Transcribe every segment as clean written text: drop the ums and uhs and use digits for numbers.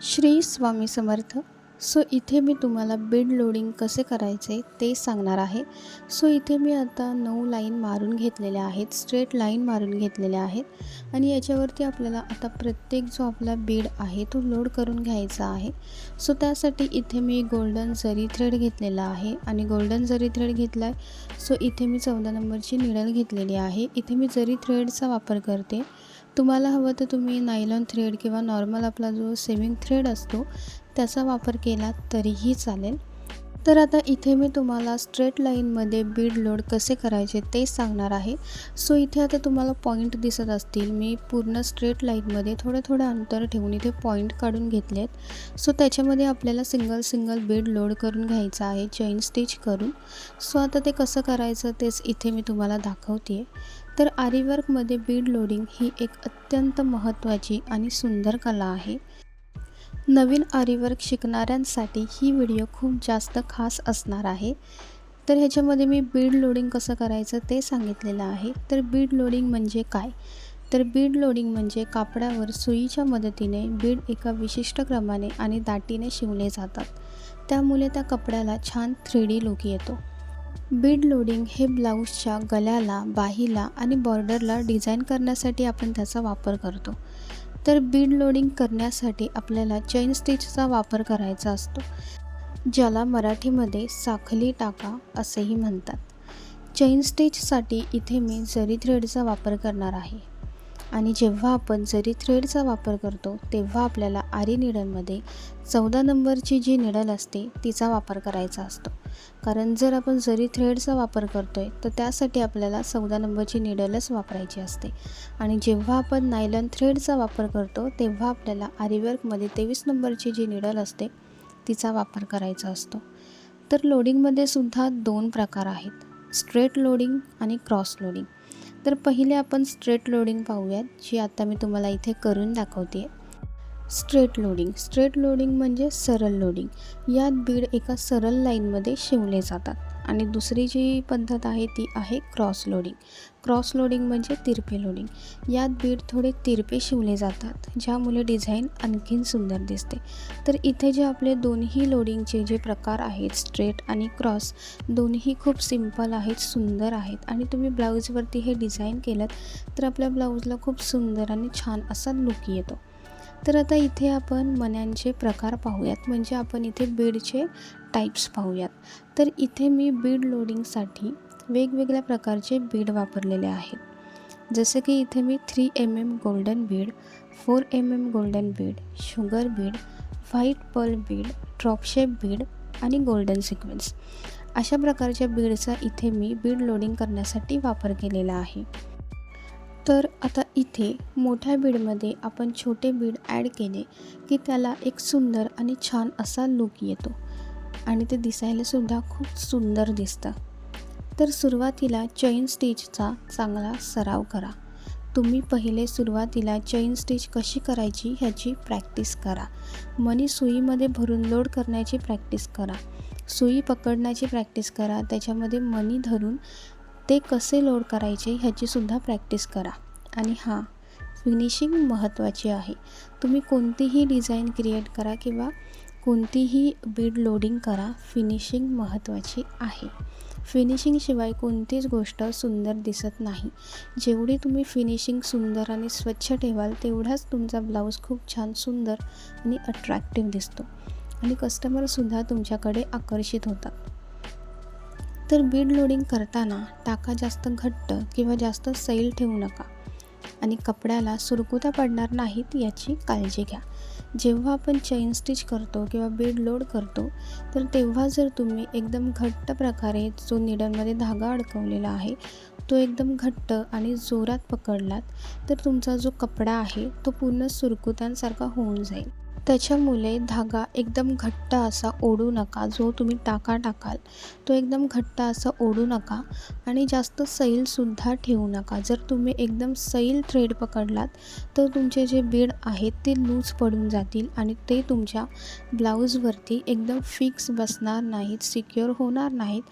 श्री स्वामी समर्थ. इथे मी तुम्हाला बीड लोडिंग कसे करायचे ते सांगणार आहे. इथे मी आता 9 लाईन मारून घेतलेल्या आहेत, स्ट्रेट लाईन मारून घेतलेल्या आहेत आणि याच्यावरती आपल्याला आता प्रत्येक जो आपला बीड आहे तो लोड करून घ्यायचा आहे. त्यासाठी इथे मी गोल्डन जरी थ्रेड घेतलेला आहे आणि गोल्डन जरी थ्रेड घेतला आहे. इथे मी 14 नंबरची निडल घेतलेली आहे. इथे मी जरी थ्रेडचा वापर करते. तुम्हाला हवं तर तुम्ही नायलॉन थ्रेड किंवा नॉर्मल आपला जो सेविंग थ्रेड असतो त्याचा वापर केला तरीही चालेल. तर आता इथे मी तुम्हाला स्ट्रेट लाईनमध्ये बीड लोड कसे करायचे ते सांगणार आहे. इथे आता तुम्हाला पॉईंट दिसत असतील. मी पूर्ण स्ट्रेट लाईनमध्ये थोडं अंतर ठेवून इथे पॉईंट काढून घेतलेत. त्याच्यामध्ये आपल्याला सिंगल बीड लोड करून घ्यायचं आहे चेन स्टिच करून. आता ते कसं करायचं तेच इथे मी तुम्हाला दाखवते. तर आरीवर्कमध्ये बीड लोडिंग ही एक अत्यंत महत्त्वाची आणि सुंदर कला आहे. नवीन आरीवर्क शिकणाऱ्यांसाठी ही व्हिडिओ खूप जास्त खास असणार आहे. तर ह्याच्यामध्ये मी बीड लोडिंग कसं करायचं ते सांगितलेलं आहे. तर बीड लोडिंग म्हणजे काय? तर बीड लोडिंग म्हणजे कापडावर सुईच्या मदतीने बीड एका विशिष्ट क्रमाने आणि दाटीने शिवले जातात. त्यामुळे त्या कपड्याला छान 3D लुक येतो. बीड लोडिंग हे ब्लाऊजच्या गळ्याला, बाहीला आणि बॉर्डरला डिझाईन करण्यासाठी आपण त्याचा वापर करतो. तर बीड लोडिंग करण्यासाठी आपल्याला चेन स्टिचचा वापर करायचा असतो, ज्याला मराठीमध्ये साखली टाका असेही म्हणतात. चेन स्टिचसाठी इथे मी जरी थ्रेडचा वापर करणार आहे आणि जेव्हा आपण जरी थ्रेडचा वापर करतो तेव्हा आपल्याला आरी निडलमध्ये 14 नंबरची जी निडल असते तिचा वापर करायचा असतो. कारण जर आपण जरी थ्रेडचा वापर करतोय तर त्यासाठी आपल्याला 14 नंबरची निडलच वापरायची असते आणि जेव्हा आपण नायलॉन थ्रेडचा वापर करतो तेव्हा आपल्याला आरीवर्कमध्ये 23 नंबरची जी निडल असते तिचा वापर करायचा असतो. तर लोडिंगमध्ये सुद्धा 2 प्रकार आहेत, स्ट्रेट लोडिंग आणि क्रॉस लोडिंग. तर पहिले आपण स्ट्रेट लोडिंग पाहूयात, जी आता मी तुम्हाला इथे करून दाखवते. स्ट्रेट लोडिंग म्हणजे सरळ लोडिंग. यात बीड एका सरळ लाईनमध्ये शिवले जातात. आणि दुसरी जी पद्धत आहे ती आहे क्रॉस लोडिंग म्हणजे तिरपे लोडिंग. यात बीड थोडे तिरपे शिवले जातात, ज्यामुळे डिझाईन आणखीन सुंदर दिसते. तर इथे जे आपले दोन्ही लोडिंगचे जे प्रकार आहेत, स्ट्रेट आणि क्रॉस, दोन्ही खूप सिंपल आहेत, सुंदर आहेत आणि तुम्ही ब्लाऊजवरती हे डिझाईन केलं तर आपल्या ब्लाऊजला खूप सुंदर आणि छान असा लुक येतो. तर आता इथे आपण मण्यांचे प्रकार पाहूयात, म्हणजे आपण इथे बीडचे टाईप्स पाहूयात. तर इथे मी बीड लोडिंगसाठी वेगवेगळ्या प्रकारचे बीड वापरलेले आहेत. जसे की इथे मी 3 mm golden Beed, 4 mm golden Beed, sugar Beed, white pearl Beed, drop shape Beed आणि गोल्डन सिक्वेन्स अशा प्रकारच्या बीडचा इथे मी बीड लोडिंग करण्यासाठी वापर केलेला आहे. तर आता इथे मोठ्या बीडमध्ये आपण छोटे बीड ॲड केले की त्याला एक सुंदर आणि छान असा लुक येतो आणि ते दिसायलासुद्धा खूप सुंदर दिसतं. तर सुरुवातीला चेन स्टिचचा चांगला सराव करा. तुम्ही पहिले सुरुवातीला चेन स्टिच कशी करायची ह्याची प्रॅक्टिस करा. मणी सुईमध्ये भरून लोड करण्याची प्रॅक्टिस करा. सुई पकडण्याची प्रॅक्टिस करा. त्याच्यामध्ये मणी धरून ते कसे लोड करायचे ह्याचीसुद्धा प्रॅक्टिस करा. आणि फिनिशिंग महत्त्वाची आहे. तुम्ही कोणतीही डिझाईन क्रिएट करा किंवा कोणतीही बीड लोडिंग करा, फिनिशिंग महत्त्वाची आहे. फिनिशिंगशिवाय कोणतीच गोष्ट सुंदर दिसत नाही. जेवढी तुम्ही फिनिशिंग सुंदर आणि स्वच्छ ठेवाल तेवढाच तुमचा ब्लाऊज खूप छान, सुंदर आणि अट्रॅक्टिव्ह दिसतो आणि कस्टमरसुद्धा तुमच्याकडे आकर्षित होतात. तर बीड लोडिंग करताना टाका जास्त घट्ट किंवा जास्त सैल ठेवू नका आणि कपड्याला सुरकुत्या पडणार नाहीत याची काळजी घ्या. जेव्हा आपण चेन स्टिच करतो किंवा बीड लोड करतो तर तेव्हा जर तुम्ही एकदम घट्ट प्रकारे जो निडलमध्ये धागा अडकवलेला आहे तो एकदम घट्ट आणि जोरात पकडलात तर तुमचा जो कपडा आहे तो पूर्ण सुरकुत्यांसारखा होऊन जाईल. त्याच्यामुळे धागा एकदम घट्ट असा ओढू नका. जो तुम्ही टाका टाकाल तो एकदम घट्ट असा ओढू नका आणि जास्त सैलसुद्धा ठेवू नका. जर तुम्ही एकदम सैल थ्रेड पकडलात तर तुमचे जे बीड आहेत ते लूज पडून जातील आणि ते तुमच्या ब्लाऊजवरती एकदम फिक्स बसणार नाहीत, सिक्युअर होणार नाहीत.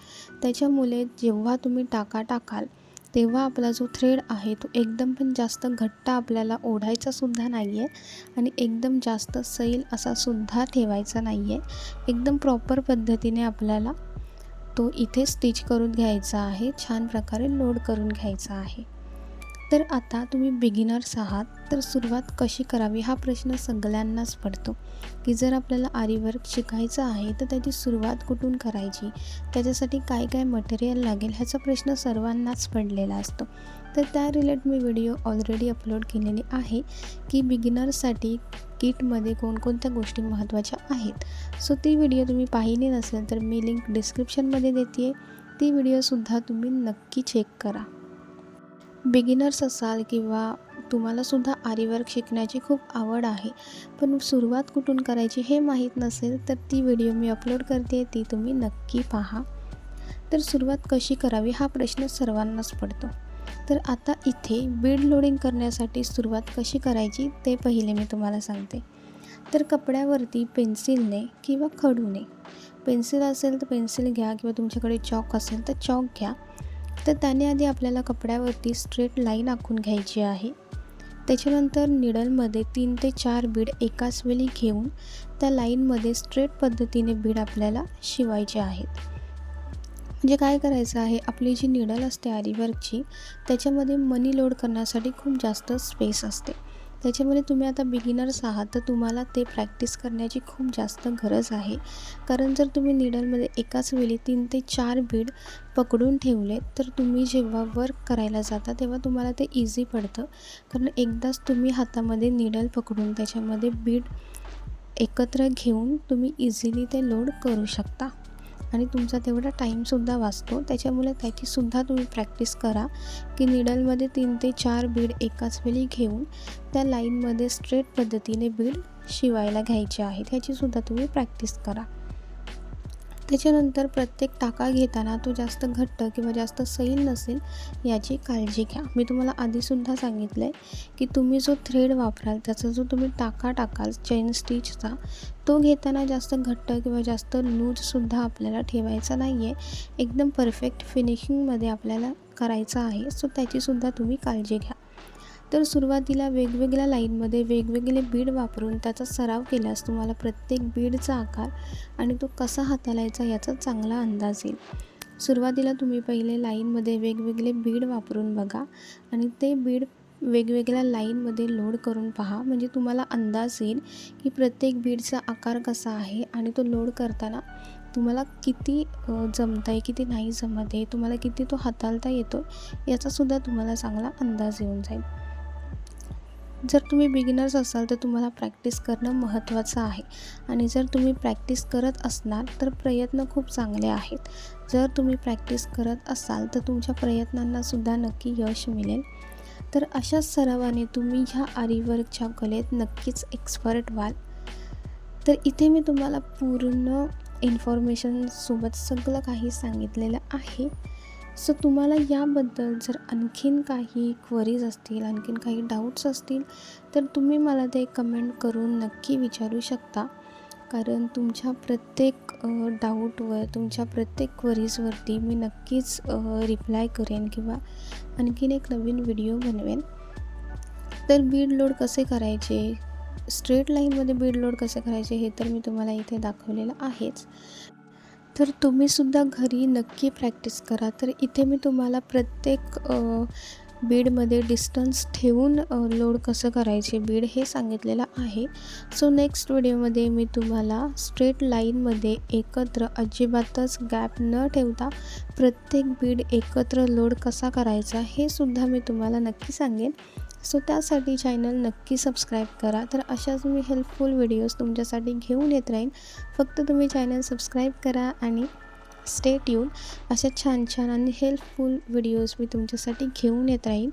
त्याच्यामुळे जेव्हा तुम्ही टाका टाकाल तेव्हा आपला जो थ्रेड आहे तो एकदम पण जास्त घट्ट आपल्याला ओढायचा सुद्धा नाही आहे आणि एकदम जास्त सैल असा सुद्धा ठेवायचा नाही आहे. एकदम प्रॉपर पद्धतीने आपल्याला तो इथे स्टिच करून घ्यायचा आहे, छान प्रकारे लोड करून घ्यायचा आहे. तर आता तुम्ही बिगिनर्स आहात तर सुरुवात कशी करावी हा प्रश्न सगळ्यांनाच पडतो, की जर आपल्याला आरी वर्क शिकायचं आहे तर त्याची सुरुवात कुठून करायची, त्याच्यासाठी काय काय मटेरियल लागेल ह्याचा प्रश्न सर्वांनाच पडलेला असतो. तर त्या रिलेटेड मी व्हिडिओ ऑलरेडी अपलोड केलेली आहे की बिगिनर्ससाठी किटमध्ये कोणकोणत्या गोष्टी महत्त्वाच्या आहेत. सो ती व्हिडिओ तुम्ही पाहिली नसेल तर मी लिंक डिस्क्रिप्शनमध्ये देते आहे, ती व्हिडिओसुद्धा तुम्ही नक्की चेक करा. बिगिनर्स असाल किंवा तुम्हालासुद्धा आरी वर्क शिकण्याची खूप आवड आहे पण सुरुवात कुठून करायची हे माहीत नसेल तर ती व्हिडिओ मी अपलोड करते, ती तुम्ही नक्की पहा. तर सुरुवात कशी करावी हा प्रश्न सर्वांनाच पडतो. तर आता इथे बीड लोडिंग करण्यासाठी सुरुवात कशी करायची ते पहिले मी तुम्हाला सांगते. तर कपड्यावरती पेन्सिलने किंवा खडूने, पेन्सिल असेल तर पेन्सिल घ्या किंवा तुमच्याकडे चॉक असेल तर चॉक घ्या. तर त्याने आधी आपल्याला कपड्यावरती स्ट्रेट लाईन आखून घ्यायची आहे. त्याच्यानंतर निडलमध्ये 3 ते 4 बीड एकाच वेळी घेऊन त्या लाईनमध्ये स्ट्रेट पद्धतीने बीड आपल्याला शिवायचे आहेत. म्हणजे काय करायचं आहे, आपली जी निडल असते आरी वर्कची त्याच्यामध्ये मनी लोड करण्यासाठी खूप जास्त स्पेस असते. त्याच्यामुळे तुम्ही आता बिगिनर्स आहात तर तुम्हाला ते प्रॅक्टिस करण्याची खूप जास्त गरज आहे. कारण जर तुम्ही निडलमध्ये एकाच वेळी 3 ते 4 बीड पकडून ठेवले तर तुम्ही जेव्हा वर्क करायला जाता तेव्हा तुम्हाला ते इझी पडतं. कारण एकदाच तुम्ही हातामध्ये निडल पकडून त्याच्यामध्ये बीड एकत्र घेऊन तुम्ही इझिली ते लोड करू शकता आणि तुमचा तेवढा टाईमसुद्धा वाचतो. त्याच्यामुळे त्याचीसुद्धा तुम्ही प्रॅक्टिस करा की निडलमध्ये 3 ते 4 बीड एकाच वेळी घेऊन त्या लाईनमध्ये स्ट्रेट पद्धतीने बीड शिवायला घ्यायचे आहेत, ह्याचीसुद्धा तुम्ही प्रॅक्टिस करा. त्याच्यानंतर प्रत्येक टाका घेताना तो जास्त घट्ट किंवा जास्त सैल नसेल याची काळजी घ्या. मी तुम्हाला आधीसुद्धा सांगितलं आहे की तुम्ही जो थ्रेड वापराल त्याचा जो तुम्ही टाका टाकाल चेन स्टिचचा तो घेताना जास्त घट्ट किंवा जास्त लूजसुद्धा आपल्याला ठेवायचा नाही आहे. एकदम परफेक्ट फिनिशिंगमध्ये आपल्याला करायचं आहे. सो त्याचीसुद्धा तुम्ही काळजी घ्या. तर सुरुवातीला वेगवेगळ्या लाईनमध्ये वेगवेगळे बीड वापरून त्याचा सराव केल्यास तुम्हाला प्रत्येक बीडचा आकार आणि तो कसा हाताळायचा याचा चांगला अंदाज येईल. सुरुवातीला तुम्ही पहिले लाईनमध्ये वेगवेगळे बीड वापरून बघा आणि ते बीड वेगवेगळ्या लाईनमध्ये लोड करून पहा, म्हणजे तुम्हाला अंदाज येईल की प्रत्येक बीडचा आकार कसा आहे आणि तो लोड करताना तुम्हाला किती जमत आहे किती नाही जमत आहे, तुम्हाला किती तो हाताळता येतो याचासुद्धा तुम्हाला चांगला अंदाज येऊन जाईल. जर तुम्ही बिगिनर्स असाल तर तुम्हाला प्रॅक्टिस करणं महत्त्वाचं आहे आणि जर तुम्ही प्रॅक्टिस करत असणार तर प्रयत्न खूप चांगले आहेत. जर तुम्ही प्रॅक्टिस करत असाल तर तुमच्या प्रयत्नांनासुद्धा नक्की यश मिळेल. तर अशाच सरावाने तुम्ही ह्या आरी वर्कच्या कलेत नक्कीच एक्सपर्ट व्हाल. तर इथे मी तुम्हाला पूर्ण इन्फॉर्मेशनसोबत सगळं काही सांगितलेलं आहे. सो तुम्हाला याबद्दल जर आणखीन काही क्वरीज असतील, आणखीन काही डाऊट्स असतील तर तुम्ही मला ते कमेंट करून नक्की विचारू शकता. कारण तुमच्या प्रत्येक डाऊटवर, तुमच्या प्रत्येक क्वरीजवरती मी नक्कीच रिप्लाय करेन किंवा आणखीन एक नवीन व्हिडिओ बनवेन. तर बीड लोड कसे करायचे, स्ट्रेट लाईनमध्ये बीड लोड कसे करायचे हे तर मी तुम्हाला इथे दाखवलेलं आहेच. तर तुम्हीसुद्धा घरी नक्की प्रॅक्टिस करा. तर इथे मी तुम्हाला प्रत्येक बीडमध्ये डिस्टन्स ठेवून लोड कसं करायचे बीड हे सांगितलेलं आहे. सो नेक्स्ट व्हिडिओमध्ये मी तुम्हाला स्ट्रेट लाईनमध्ये एकत्र अजिबातच गॅप न ठेवता प्रत्येक बीड एकत्र लोड कसा करायचा हे सुद्धा मी तुम्हाला नक्की सांगेन. सो त्यासाठी चॅनल नक्की सबस्क्राईब करा. तर अशाच मी हेल्पफुल व्हिडिओज तुमच्यासाठी घेऊन येत राहीन. फक्त तुम्ही चॅनल सबस्क्राईब करा आणि स्टे ट्यून. अशा छान छान आणि हेल्पफुल व्हिडिओज मी तुमच्यासाठी घेऊन येत राहीन.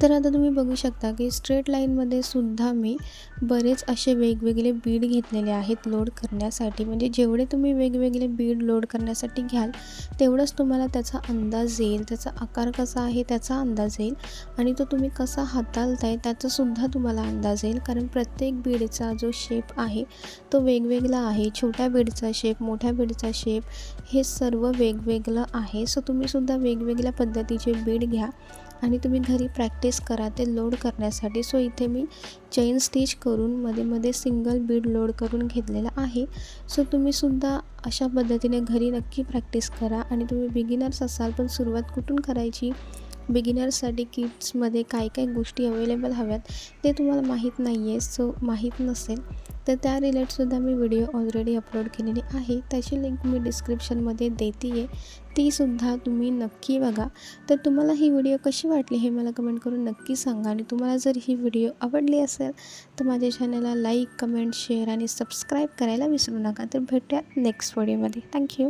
तर आता तुम्ही बघू शकता की स्ट्रेट लाईनमध्ये सुद्धा मी बरेच असे वेगवेगळे बीड घेतलेले आहेत लोड करण्यासाठी. म्हणजे जेवढे तुम्ही वेगवेगळे बीड लोड करण्यासाठी घ्याल तेवढंच तुम्हाला त्याचा अंदाज येईल, त्याचा आकार कसा आहे त्याचा अंदाज येईल आणि तो तुम्ही कसा हाताळताय त्याचासुद्धा तुम्हाला अंदाज येईल. कारण प्रत्येक बीडचा जो शेप आहे तो वेगवेगळा आहे. छोट्या बीडचा शेप, मोठ्या बीडचा शेप हे सर्व वेगवेगळं आहे. सो तुम्हीसुद्धा वेगवेगळ्या पद्धतीचे बीड घ्या आणि तुम्ही घरी प्रॅक्टिस करा ते लोड करण्यासाठी. सो इथे मी चेन स्टिच करून मध्ये सिंगल बीड लोड करून घेतलेला आहे. सो तुम्हीसुद्धा अशा पद्धतीने घरी नक्की प्रॅक्टिस करा. आणि तुम्ही बिगिनर्स असाल पण सुरुवात कुठून करायची, बिगिनर्ससाठी किट्समध्ये काय काय गोष्टी अवेलेबल हव्यात ते तुम्हाला माहीत नाही आहे, सो माहीत नसेल तर त्या रिलेटेडसुद्धा मी व्हिडिओ ऑलरेडी अपलोड केलेली आहे. त्याची लिंक मी डिस्क्रिप्शनमध्ये देते आहे, तीसुद्धा तुम्ही नक्की बघा. तर तुम्हाला ही व्हिडिओ कशी वाटली हे मला कमेंट करून नक्की सांगा. आणि तुम्हाला जर ही व्हिडिओ आवडली असेल तर माझ्या चॅनलला लाईक, कमेंट, शेअर आणि सबस्क्राईब करायला विसरू नका. तर भेटूया नेक्स्ट व्हिडिओमध्ये. थँक्यू.